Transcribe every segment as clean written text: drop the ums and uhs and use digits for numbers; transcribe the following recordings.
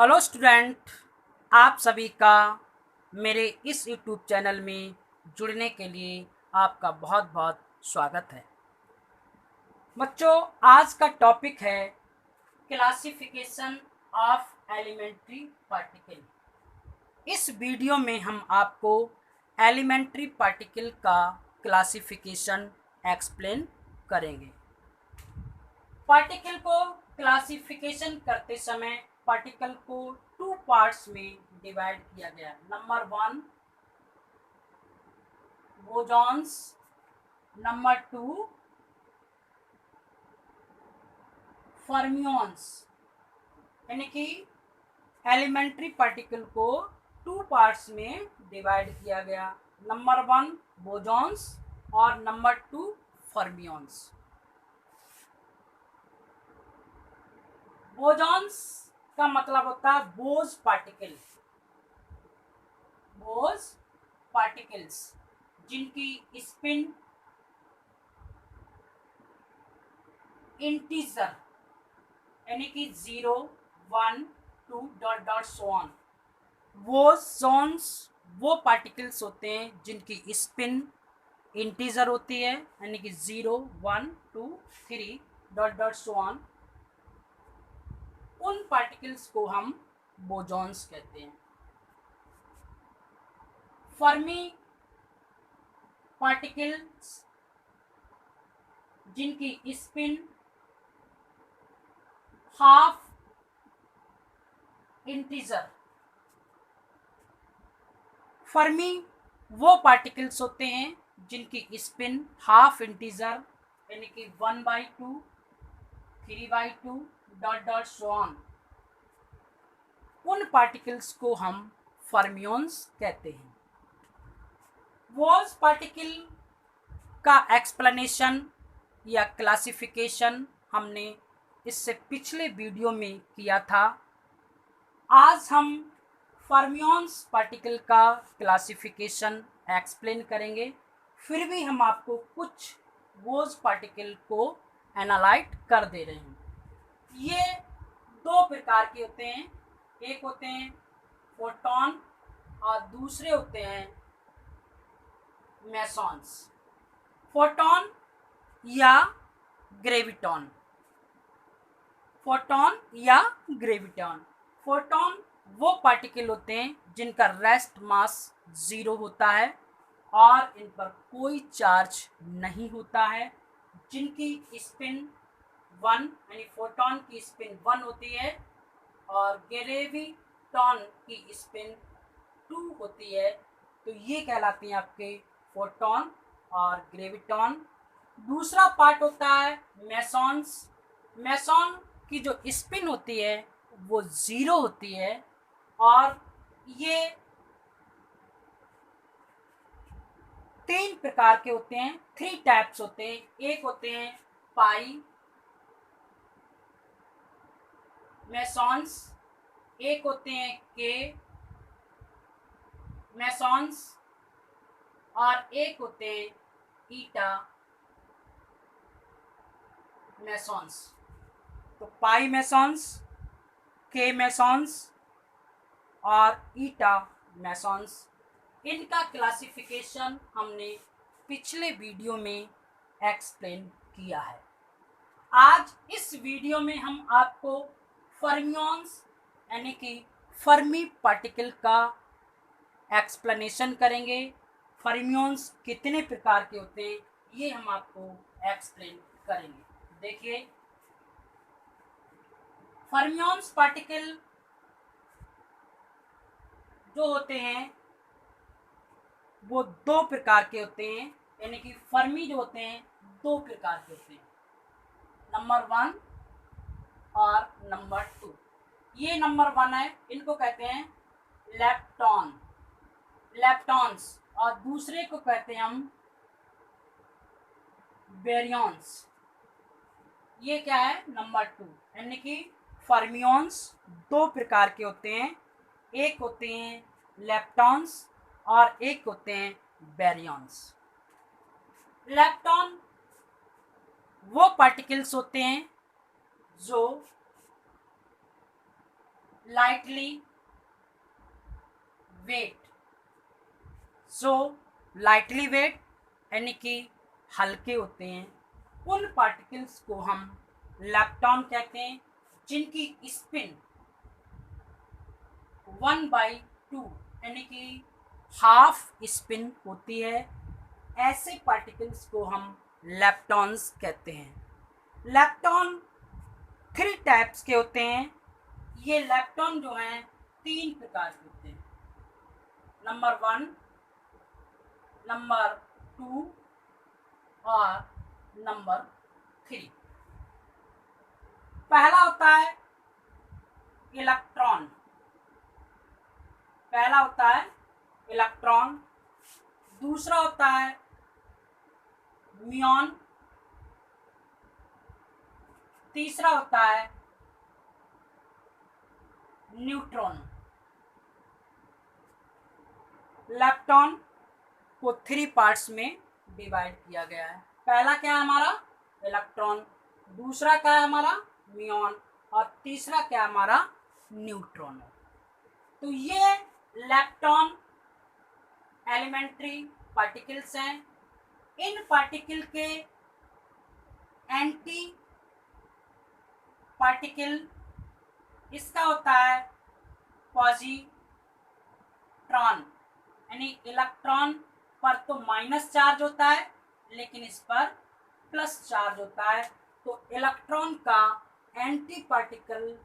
Hello student, आप सभी का मेरे इस यूट्यूब चैनल में जुड़ने के लिए आपका बहुत बहुत स्वागत है। बच्चों, आज का टॉपिक है क्लासिफिकेशन ऑफ एलिमेंट्री पार्टिकल। इस वीडियो में हम आपको एलिमेंट्री पार्टिकल का क्लासिफिकेशन एक्सप्लेन करेंगे। पार्टिकल को क्लासिफिकेशन करते समय पार्टिकल को टू पार्ट्स में डिवाइड किया गया। Number one, bosons. Number two, fermions. यानी कि एलिमेंट्री पार्टिकल को टू पार्ट्स में डिवाइड किया गया। नंबर वन बोसॉन्स और नंबर टू फर्मियंस। बोसॉन्स का मतलब होता है बोस पार्टिकल। बोस पार्टिकल्स जिनकी स्पिन इंटीजर यानी कि 0, 1, 2 dot dot so on. Bosons वो पार्टिकल्स होते हैं जिनकी स्पिन इंटीजर होती है, यानी कि 0, 1, 2, 3 डॉट डॉट सो ऑन। उन पार्टिकल्स को हम बोसॉन्स कहते हैं। फर्मी पार्टिकल्स जिनकी स्पिन हाफ इंटीजर। फर्मी वो पार्टिकल्स होते हैं जिनकी स्पिन हाफ इंटीजर यानी कि 1/2, 3/2 डॉट डॉट सो ऑन। उन पार्टिकल्स को हम फर्मियंस कहते हैं। बोस पार्टिकल का एक्सप्लेनेशन या क्लासिफिकेशन हमने इससे पिछले वीडियो में किया था। आज हम फर्मियंस पार्टिकल का क्लासिफिकेशन एक्सप्लेन करेंगे। फिर भी हम आपको कुछ बोस पार्टिकल को एनालाइज कर दे रहे हैं। ये दो प्रकार के होते हैं। एक होते हैं फोटॉन और दूसरे होते हैं मेसॉन्स। फोटॉन या ग्रेविटॉन। फोटॉन या ग्रेविटॉन। फोटॉन वो पार्टिकल होते हैं जिनका रेस्ट मास 0 होता है और इन पर कोई चार्ज नहीं होता है, जिनकी स्पिन 1 यानी फोटॉन की स्पिन 1 होती है और ग्रेविटॉन की स्पिन 2 होती है। तो ये कहलाते हैं आपके फोटॉन और ग्रेविटॉन। दूसरा पार्ट होता है मेसॉन्स। मेसॉन की जो स्पिन होती है वो 0 होती है और ये 3 प्रकार के होते हैं, 3 टाइप्स होते हैं। एक होते हैं पाई मेसॉन्स, एक होते हैं के मेसॉन्स और एक होते हैं ईटा मेसॉन्स। तो पाई मेसॉन्स, के मेसॉन्स और ईटा मेसॉन्स, इनका क्लासिफिकेशन हमने पिछले वीडियो में एक्सप्लेन किया है। आज इस वीडियो में हम आपको फर्मियंस यानी कि फर्मी पार्टिकल का एक्सप्लेनेशन करेंगे। फर्मियंस कितने प्रकार के होते हैं ये हम आपको एक्सप्लेन करेंगे। देखिए, फर्मियंस पार्टिकल जो होते हैं वो दो प्रकार के होते हैं, यानी कि फर्मी जो होते हैं दो प्रकार के होते हैं, नंबर 1 और नंबर 2। ये नंबर 1 है, इनको कहते हैं लेप्टॉन, लेप्टॉन्स, और दूसरे को कहते हैं हम बेरियंस। ये क्या है, नंबर 2। यानी कि फर्मियंस दो प्रकार के होते हैं, एक होते हैं लेप्टॉन्स और एक होते हैं बेरियंस। लेप्टॉन वो पार्टिकल्स होते हैं जो lightly weight, so lightly weight यानी कि हल्के होते हैं, उन पार्टिकल्स को हम लेप्टॉन कहते हैं, जिनकी स्पिन 1/2 यानी कि हाफ स्पिन होती है। ऐसे पार्टिकल्स को हम लेप्टॉन्स कहते हैं। लेप्टॉन 3 टाइप्स के होते हैं। ये लेप्टॉन जो हैं 3 प्रकार के होते हैं, नंबर 1, नंबर 2 और नंबर 3। पहला होता है इलेक्ट्रॉन, दूसरा होता है म्यून, तीसरा होता है न्यूट्रॉन। लेप्टॉन को 3 पार्ट्स में डिवाइड किया गया है। पहला क्या है हमारा इलेक्ट्रॉन, दूसरा क्या है हमारा म्यून और तीसरा क्या है हमारा न्यूट्रॉन। तो ये लेप्टॉन एलिमेंट्री पार्टिकल्स हैं। इन पार्टिकल के एंटी पार्टिकल इसका होता है पॉजिट्रॉन, यानी इलेक्ट्रॉन पर तो माइनस चार्ज होता है लेकिन इस पर प्लस चार्ज होता है, तो इलेक्ट्रॉन का एंटी पार्टिकल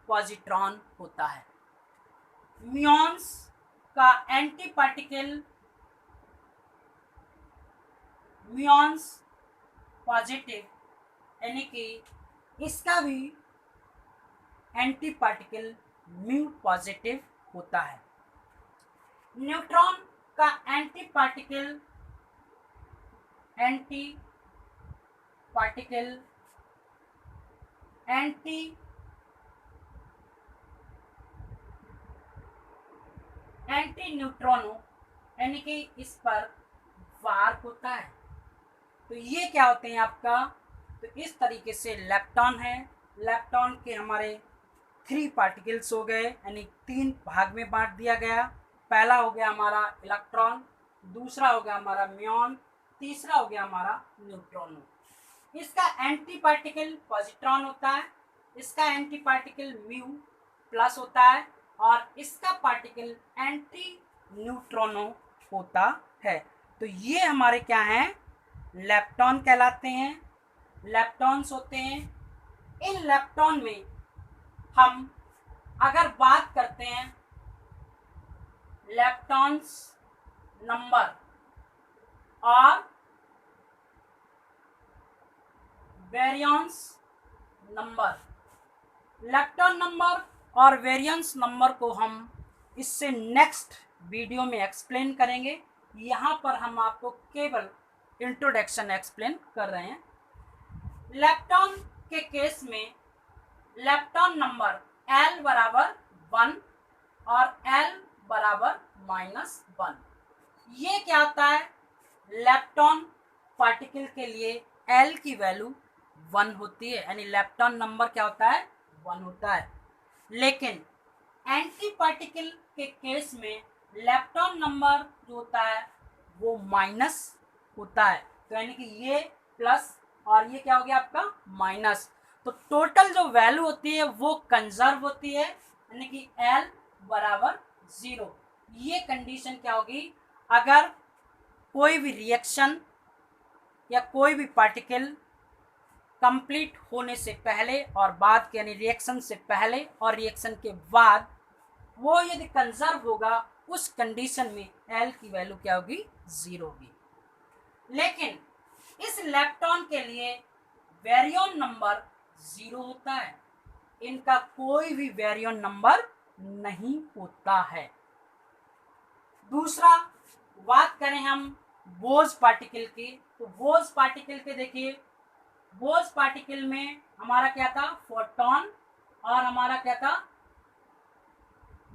पॉजिट्रॉन होता है। म्यून्स का एंटी पार्टिकल म्यून्स पॉजिटिव, यानी कि इसका भी एंटी पार्टिकल म्यू पॉजिटिव होता है। न्यूट्रॉन का एंटी पार्टिकल एंटी न्यूट्रॉनो, यानी कि इस पर वार होता है। तो ये क्या होते हैं आपका, तो इस तरीके से लेप्टॉन है। लेप्टॉन के हमारे 3 पार्टिकल्स हो गए, यानी 3 भाग में बांट दिया गया। पहला हो गया हमारा इलेक्ट्रॉन, दूसरा हो गया हमारा म्यून, तीसरा हो गया हमारा न्यूट्रॉन। इसका एंटी पार्टिकल पॉजिट्रॉन होता है, इसका एंटी पार्टिकल म्यू प्लस होता है और इसका पार्टिकल एंटी न्यूट्रॉनो होता है। तो ये हमारे क्या हैं, लेप्टॉन कहलाते हैं, लेप्टॉन्स होते हैं। इन लेप्टॉन में हम अगर बात करते हैं लेप्टॉन्स नंबर और वेरियंस नंबर, लेप्टॉन नंबर और वेरियंस नंबर को हम इससे नेक्स्ट वीडियो में एक्सप्लेन करेंगे। यहाँ पर हम आपको केवल इंट्रोडक्शन एक्सप्लेन कर रहे हैं। लेप्टॉन के केस में लेप्टॉन नंबर L बराबर 1 और L बराबर -1। ये क्या होता है, लेप्टॉन पार्टिकल के लिए L की वैल्यू 1 होती है, यानी लेप्टॉन नंबर क्या होता है 1 होता है। लेकिन एंटी पार्टिकल के केस में लेप्टॉन नंबर जो होता है वो माइनस होता है, तो यानी कि ये प्लस और ये क्या हो गया आपका माइनस, तो टोटल जो वैल्यू होती है वो कंजर्व होती है, यानी कि L बराबर 0। ये कंडीशन क्या होगी, अगर कोई भी रिएक्शन या कोई भी पार्टिकल कंप्लीट होने से पहले और बाद के, यानी रिएक्शन से पहले और रिएक्शन के बाद वो यदि कंजर्व होगा, उस कंडीशन में L की वैल्यू क्या होगी 0 होगी। लेकिन इस लेप्टॉन के लिए वेरियन नंबर 0 होता है, इनका कोई भी वेरियन नंबर नहीं होता है। दूसरा बात करें हम बोज पार्टिकल की, तो बोज पार्टिकल के देखिए, बोज पार्टिकल में हमारा क्या था फोटॉन और हमारा क्या था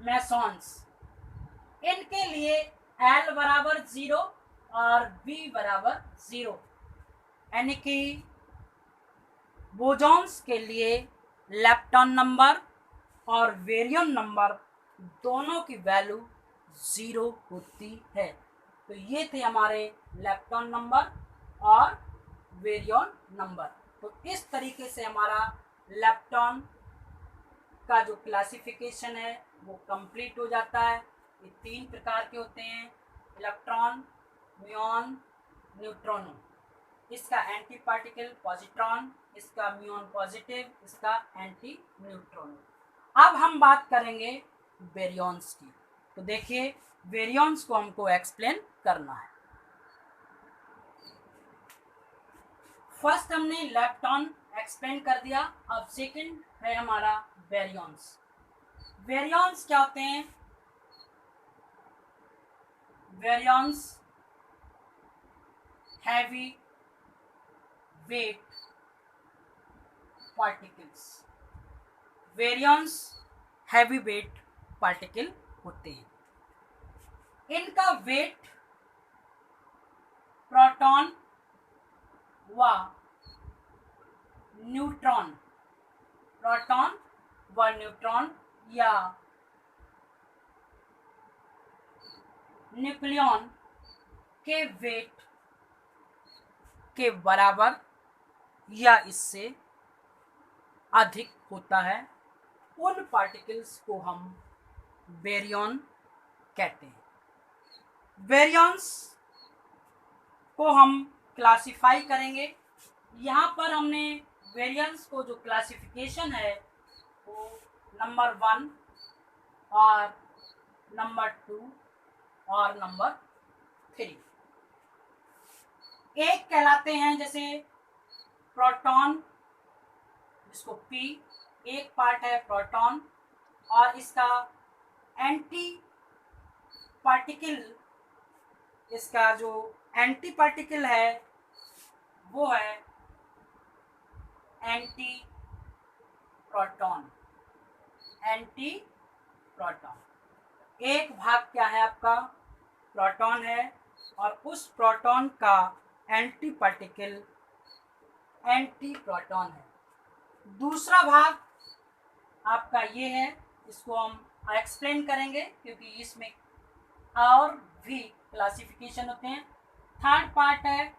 मेसॉन्स। इनके लिए L बराबर 0 और B बराबर 0, यानी कि बोजॉन्स के लिए लेप्टॉन नंबर और वेरियन नंबर दोनों की वैल्यू 0 होती है। तो ये थे हमारे लेप्टॉन नंबर और वेरियन नंबर। तो इस तरीके से हमारा लेप्टॉन का जो क्लासिफिकेशन है वो कंप्लीट हो जाता है। ये 3 प्रकार के होते हैं, इलेक्ट्रॉन, म्यून, न्यूट्रॉनो। इसका एंटी पार्टिकल पॉजिट्रॉन, इसका म्यून पॉजिटिव, इसका एंटी न्यूट्रॉनो। अब हम बात करेंगे बेरियंस की। तो देखिए बेरियंस को हमको एक्सप्लेन करना है। फर्स्ट हमने लेप्टॉन एक्सप्लेन कर दिया। अब सेकंड है हमारा बेरियंस। बेरियंस क्या होते हैं? Baryons heavy weight particles. Baryons heavy weight particle होते हैं। इनका वेट प्रोटॉन व न्यूट्रॉन, प्रोटॉन व न्यूट्रॉन या न्यूक्लियन के वेट के बराबर या इससे अधिक होता है। उन पार्टिकल्स को हम बेरियन कहते हैं। बेरियंस को हम क्लासिफाई करेंगे। यहाँ पर हमने वेरियंस को जो क्लासिफिकेशन है वो नंबर 1 और नंबर 2 और नंबर 3 एक कहलाते हैं। जैसे प्रोटॉन, जिसको P एक पार्ट है प्रोटॉन, और इसका एंटी पार्टिकल, इसका जो एंटी पार्टिकल है वो है एंटी प्रोटॉन। एंटी प्रोटॉन एक भाग क्या है आपका? प्रोटॉन है, और उस प्रोटॉन का एंटी पार्टिकल एंटी प्रोटॉन है। दूसरा भाग आपका ये है, इसको हम एक्सप्लेन करेंगे क्योंकि इसमें और भी क्लासिफिकेशन होते हैं। थर्ड पार्ट है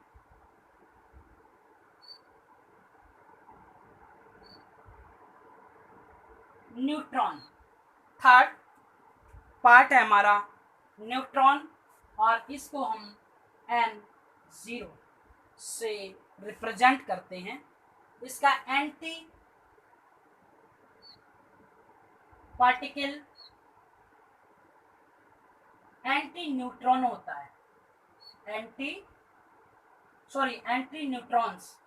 न्यूट्रॉन। थर्ड पार्ट है हमारा न्यूट्रॉन, और इसको हम N0 से रिप्रेजेंट करते हैं। इसका एंटी पार्टिकल एंटी न्यूट्रॉन होता है। Anti neutrons,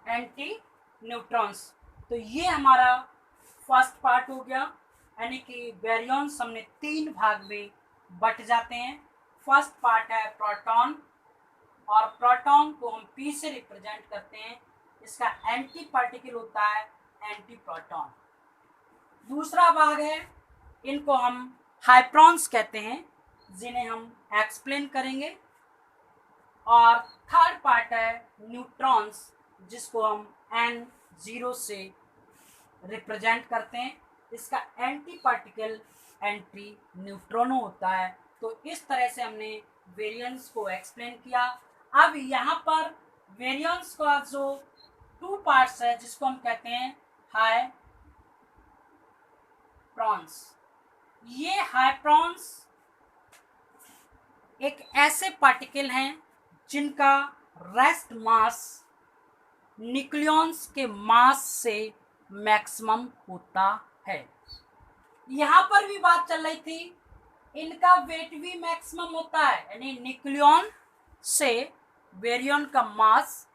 anti neutrons. तो ये हमारा फर्स्ट पार्ट हो गया, यानी कि बेरियंस हमने 3 भाग में बट जाते हैं। फर्स्ट पार्ट है प्रोटॉन, और प्रोटॉन को हम P से रिप्रेजेंट करते हैं। इसका एंटी पार्टिकल होता है एंटी प्रोटॉन। दूसरा भाग है, इनको हम हाइप्रॉन्स कहते हैं, जिन्हें हम एक्सप्लेन करेंगे। और थर्ड पार्ट है न्यूट्रॉन्स, जिसको हम N0 से रिप्रेजेंट करते हैं। इसका एंटी पार्टिकल एंटी न्यूट्रॉनो होता है। तो इस तरह से हमने वेरियंस को एक्सप्लेन किया। अब यहाँ पर वेरियंस का जो 2 पार्ट्स है, जिसको हम कहते हैं हाइप्रॉन्स। ये हाइप्रॉन्स एक ऐसे पार्टिकल हैं जिनका रेस्ट मास न्यूक्लियंस के मास से मैक्सिमम होता है। यहाँ पर भी बात चल रही थी, इनका वेट भी मैक्सिमम होता है, यानी न्यूक्लियन से बेरियन का मास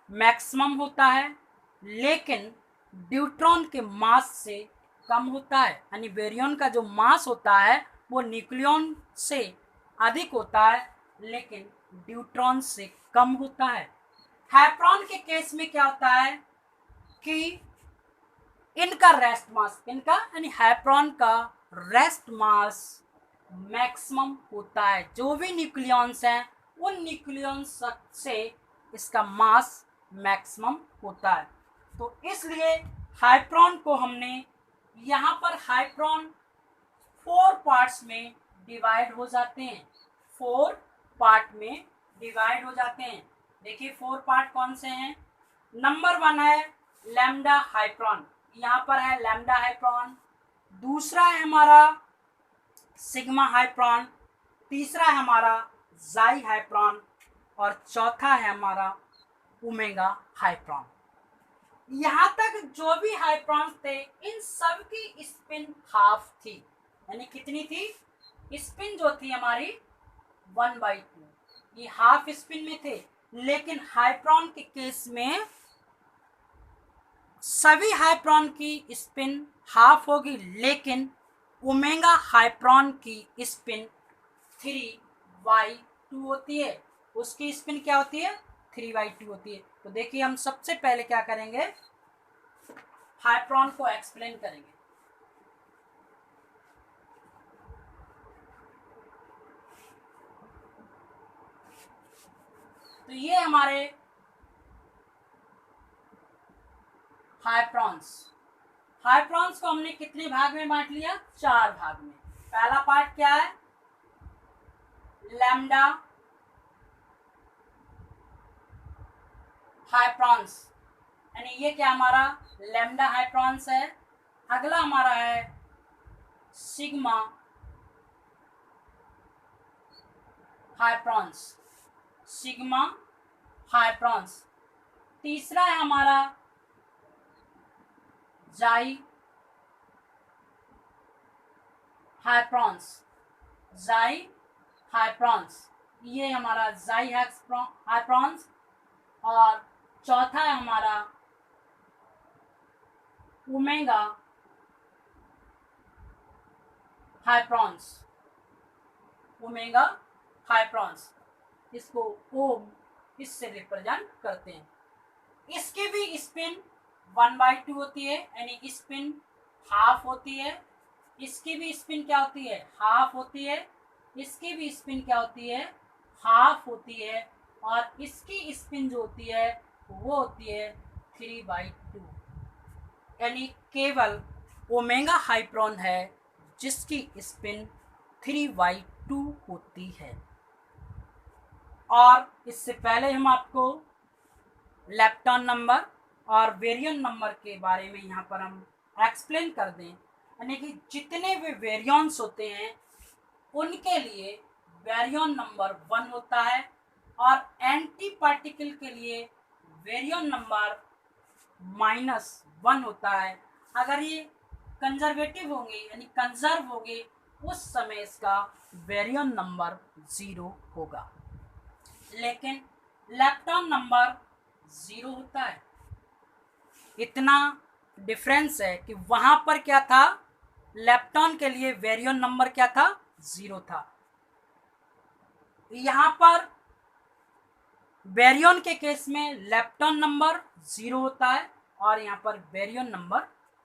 मैक्सिमम होता है, लेकिन ड्यूट्रॉन के मास से कम होता है। यानी बेरियन का जो मास होता है वो न्यूक्लियन से अधिक होता है, लेकिन ड्यूट्रॉन से कम होता है। हाइप्रॉन के केस में क्या होता है कि इनका रेस्ट मास, इनका यानी हाइप्रॉन का रेस्ट मास मैक्सिमम होता है। जो भी न्यूक्लियंस हैं उन न्यूक्लियंस से इसका मास मैक्सिमम होता है। तो इसलिए हाइप्रोन को हमने यहाँ पर हाइप्रोन 4 पार्ट्स में डिवाइड हो जाते हैं, 4 पार्ट में डिवाइड हो जाते हैं। देखिए 4 पार्ट कौन से हैं। नंबर 1 है लैम्डा हाइप्रोन, यहाँ पर है लैम्डा हाइप्रोन। दूसरा है हमारा सिग्मा हाइप्रोन। तीसरा है हमारा जाई हाइप्रोन और चौथा है हमारा ओमेगा हाइप्रोन। यहाँ तक जो भी हाइप्रोन्स थे इन सब की स्पिन हाफ थी, यानी कितनी थी स्पिन जो थी हमारी 1/2, ये हाफ स्पिन में थे। लेकिन हाइप्रोन के केस में सभी हाइप्रोन की स्पिन हाफ होगी, लेकिन ओमेगा हाइप्रोन की स्पिन 3/2 होती है। उसकी स्पिन क्या होती है 3/2 होती है। तो देखिए हम सबसे पहले क्या करेंगे, हाइप्रोन को एक्सप्लेन करेंगे। तो ये हमारे हाइप्रोन्स को हमने कितने भाग में बांट लिया, 4 भाग में। पहला पार्ट क्या है लैम्डा हाइप्रोन्स, यानी ये क्या हमारा लैम्डा हाइप्रोन्स है। अगला हमारा है सिग्मा हाइप्रोन्स, सिग्मा हाइप्रोन्स। तीसरा है हमारा जाई हाइप्रोन्स, जाई हाइप्रोन्स, ये हमारा जाई हाइप्रोन्स। और चौथा है हमारा ओमेगा हाइप्रोन्स, ओमेगा हाइप्रोन्स, इसको ओम इससे रिप्रेजेंट करते हैं। इसकी भी स्पिन 1/2 होती है, यानी स्पिन हाफ होती है। इसकी भी स्पिन क्या होती है हाफ होती है। इसकी भी स्पिन क्या होती है हाफ होती है। और इसकी स्पिन जो होती है वो होती है 3/2, यानी केवल ओमेगा हाइप्रोन है जिसकी स्पिन 3/2 होती है। और इससे पहले हम आपको लेप्टॉन नंबर और वेरियन नंबर के बारे में यहाँ पर हम एक्सप्लेन कर दें, यानी कि जितने भी वेरियंस होते हैं उनके लिए वेरियन नंबर 1 होता है और एंटी पार्टिकल के लिए वेरियन नंबर -1 होता है। अगर ये कंजर्वेटिव होंगे यानी कंजर्व होंगे उस समय इसका वेरियन नंबर 0 होगा, लेकिन लेप्टॉन नंबर 0 होता है। इतना डिफरेंस है कि वहां पर क्या था लेप्टॉन के लिए वेरियन नंबर क्या था 0 था। यहाँ पर बेरियन के केस में लेप्टॉन नंबर 0 होता है और यहाँ पर बेरियन नंबर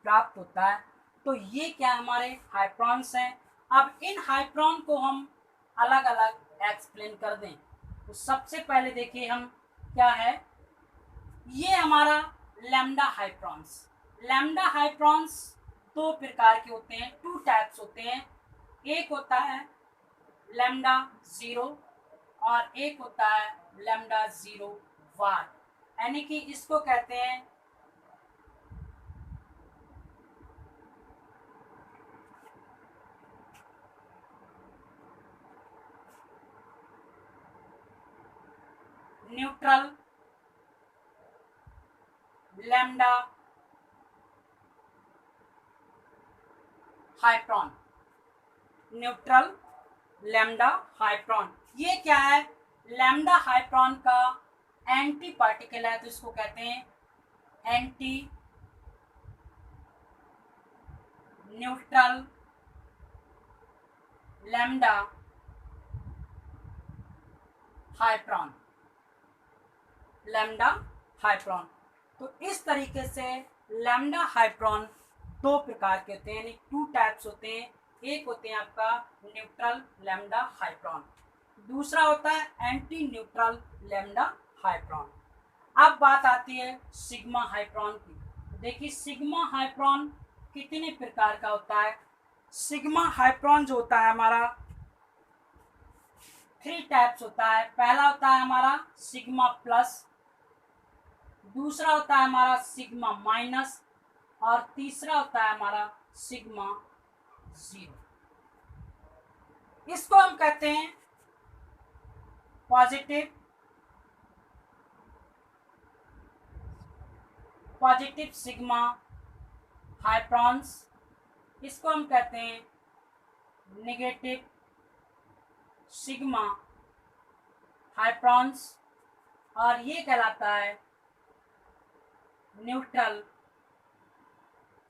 प्राप्त होता है। तो ये क्या हमारे हाइप्रोन्स हैं। अब इन हाइप्रोन को हम अलग अलग एक्सप्लेन कर दें। तो सबसे पहले देखिए हम क्या है, ये हमारा लैम्डा हाइप्रोन्स। लैम्डा हाइप्रोन्स 2 प्रकार के होते हैं, 2 टाइप्स होते हैं। एक होता है लैम्डा 0 और एक होता है लैम्डा 0 वार, यानी कि इसको कहते हैं न्यूट्रल लैम्डा हाइप्रोन, न्यूट्रल लैम्डा हाइप्रोन। ये क्या है लैम्डा हाइप्रोन का एंटी पार्टिकल है, तो इसको कहते हैं एंटी न्यूट्रल लैम्डा हाइप्रोन, लैम्डा हाइप्रोन। तो इस तरीके से लैम्डा हाइप्रोन 2 प्रकार के होते हैं, यानी 2 टाइप्स होते हैं। एक होते हैं आपका न्यूट्रल लैम्डा हाइप्रोन, दूसरा होता है एंटी न्यूट्रल लैम्डा हाइप्रोन। अब बात आती है सिग्मा हाइप्रोन की। देखिए सिग्मा हाइड्रॉन कितने प्रकार का होता है। सिग्मा हाइड्रॉन जो होता है हमारा 3 टाइप्स होता है। पहला होता है हमारा सिग्मा प्लस, दूसरा होता है हमारा सिग्मा माइनस, और तीसरा होता है हमारा सिग्मा जीरो। इसको हम कहते हैं पॉजिटिव सिग्मा हाइड्रॉन्स, इसको हम कहते हैं नेगेटिव सिग्मा हाइड्रॉन्स, और ये कहलाता है न्यूट्रल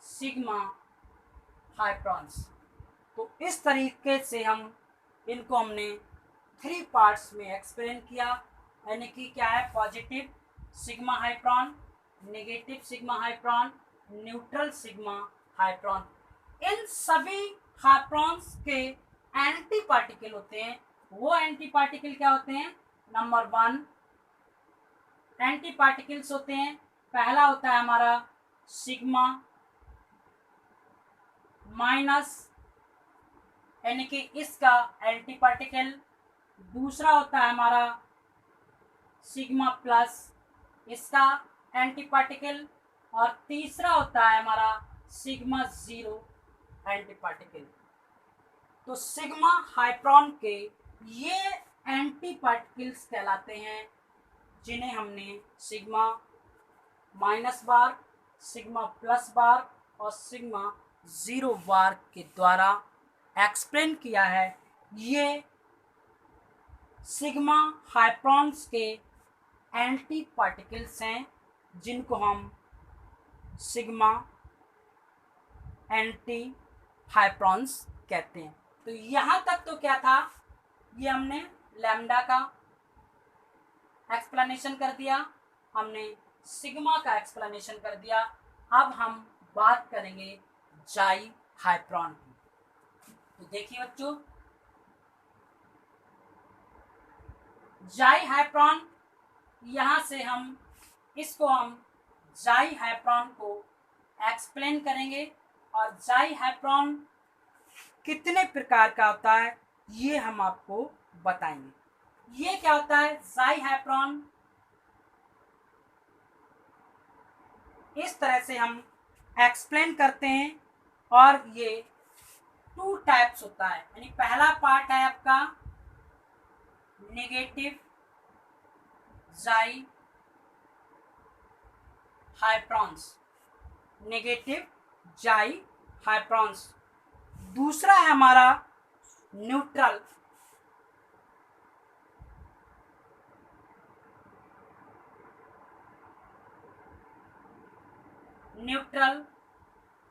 सिग्मा हाइड्रॉन्स। तो इस तरीके से हम इनको हमने 3 पार्ट्स में एक्सप्लेन किया, यानी कि क्या है positive sigma hadron, negative sigma hadron, neutral sigma hadron. इन सभी हाइड्रॉन्स के एंटी पार्टिकल होते हैं। वो एंटी पार्टिकल क्या होते हैं? नंबर 1 एंटी पार्टिकल्स होते हैं। पहला होता है हमारा सिग्मा माइनस, यानी कि इसका एंटी पार्टिकल। दूसरा होता है हमारा सिग्मा प्लस, इसका एंटी पार्टिकल। और तीसरा होता है हमारा सिग्मा जीरो एंटी पार्टिकल। तो सिग्मा हाइड्रॉन के ये एंटी पार्टिकल्स कहलाते हैं, जिन्हें हमने सिग्मा माइनस बार, सिग्मा प्लस बार और सिग्मा जीरो बार के द्वारा एक्सप्लेन किया है। ये सिग्मा हाइड्रॉन्स के एंटी पार्टिकल्स हैं, जिनको हम सिग्मा एंटी हाइड्रॉन्स कहते हैं। तो यहाँ तक तो क्या था, ये हमने लैम्डा का एक्सप्लेनेशन कर दिया, हमने सिग्मा का एक्सप्लेनेशन कर दिया। अब हम बात करेंगे जाई हाइड्रॉन की। तो देखिए बच्चों, जाई हाइड्रॉन, यहाँ से हम जाई हाइड्रॉन को एक्सप्लेन करेंगे, और जाई हाइड्रॉन कितने प्रकार का होता है ये हम आपको बताएंगे। ये क्या होता है जाई हाइड्रॉन, इस तरह से हम एक्सप्लेन करते हैं। और ये 2 टाइप्स होता है, यानी पहला पार्ट है आपका नेगेटिव जाई हाइड्रॉन्स, नेगेटिव जाई हाइड्रॉन्स। दूसरा है हमारा न्यूट्रल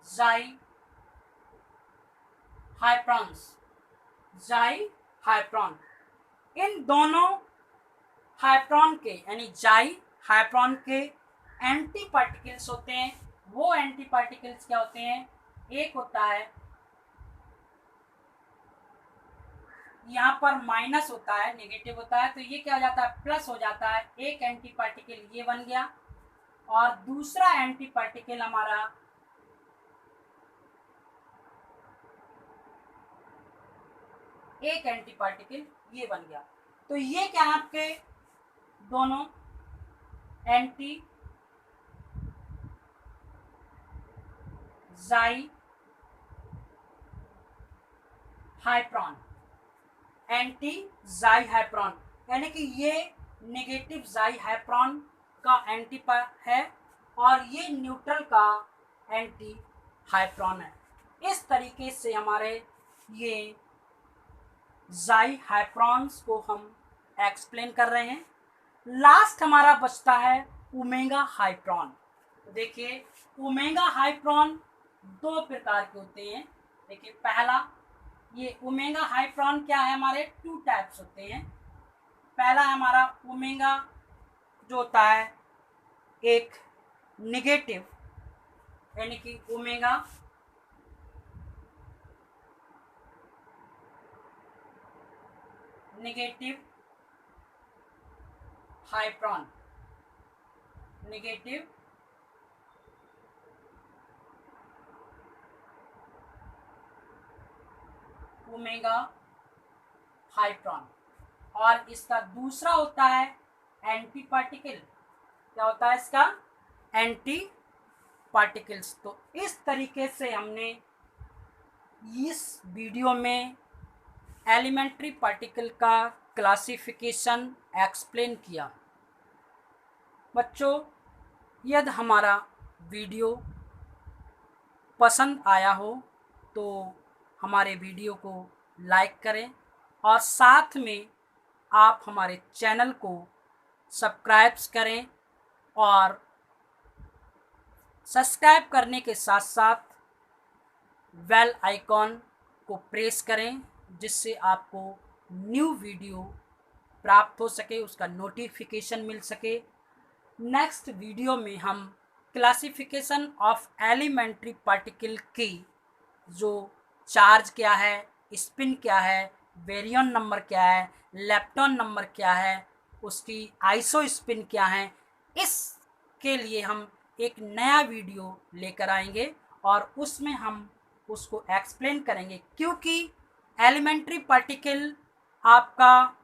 जाई हाइड्रॉन्स, जाई हाइड्रॉन। इन दोनों हाइड्रॉन के, यानी जाई हाइड्रॉन के एंटी पार्टिकल्स होते हैं। वो एंटी पार्टिकल्स क्या होते हैं? एक होता है यहाँ पर माइनस होता है, नेगेटिव होता है, तो ये क्या हो जाता है प्लस हो जाता है। एक एंटी पार्टिकल ये बन गया, और दूसरा एंटी पार्टिकल हमारा एक एंटी पार्टिकल ये बन गया। तो ये क्या है आपके दोनों एंटी जाई हाइड्रॉन, एंटी जाई हाइड्रॉन, यानी कि ये नेगेटिव जाई हाइड्रॉन का एंटी है, और ये न्यूट्रल का एंटी हाइड्रॉन है। इस तरीके से हमारे ये जाई हाइड्रॉन्स को हम एक्सप्लेन कर रहे हैं। लास्ट हमारा बचता है ओमेगा हाइड्रॉन। देखिए ओमेगा हाइड्रॉन 2 प्रकार के होते हैं। देखिए पहला, ये ओमेगा हाइड्रॉन क्या है, हमारे 2 टाइप्स होते हैं। पहला हमारा ओमेगा जो होता है एक नेगेटिव, यानी कि ओमेगा नेगेटिव हाइड्रॉन, नेगेटिव ओमेगा हाइड्रॉन। और इसका दूसरा होता है एंटी पार्टिकल। क्या होता है इसका? Anti particles. तो इस तरीके से हमने इस वीडियो में एलिमेंट्री पार्टिकल का क्लासिफिकेशन एक्सप्लेन किया। बच्चों, यदि हमारा वीडियो पसंद आया हो तो हमारे वीडियो को लाइक करें और साथ में आप हमारे चैनल को सब्सक्राइब करें और सब्सक्राइब करने के साथ साथ बेल आइकॉन को प्रेस करें, जिससे आपको न्यू वीडियो प्राप्त हो सके, उसका नोटिफिकेशन मिल सके। नेक्स्ट वीडियो में हम क्लासिफिकेशन ऑफ एलिमेंट्री पार्टिकल की जो चार्ज क्या है, स्पिन क्या है, बेरियन नंबर क्या है, लेप्टॉन नंबर क्या है, उसकी आइसो स्पिन क्या है, इसके लिए हम एक नया वीडियो लेकर आएंगे और उसमें हम उसको एक्सप्लेन करेंगे। क्योंकि एलिमेंट्री पार्टिकल आपका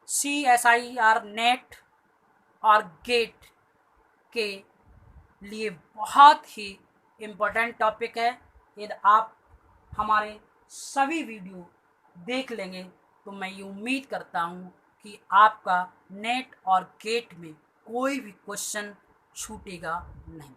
CSIR नेट और गेट के लिए बहुत ही इम्पोर्टेंट टॉपिक है। यदि आप हमारे सभी वीडियो देख लेंगे तो मैं ये उम्मीद करता हूँ कि आपका नेट और गेट में कोई भी क्वेश्चन छूटेगा नहीं।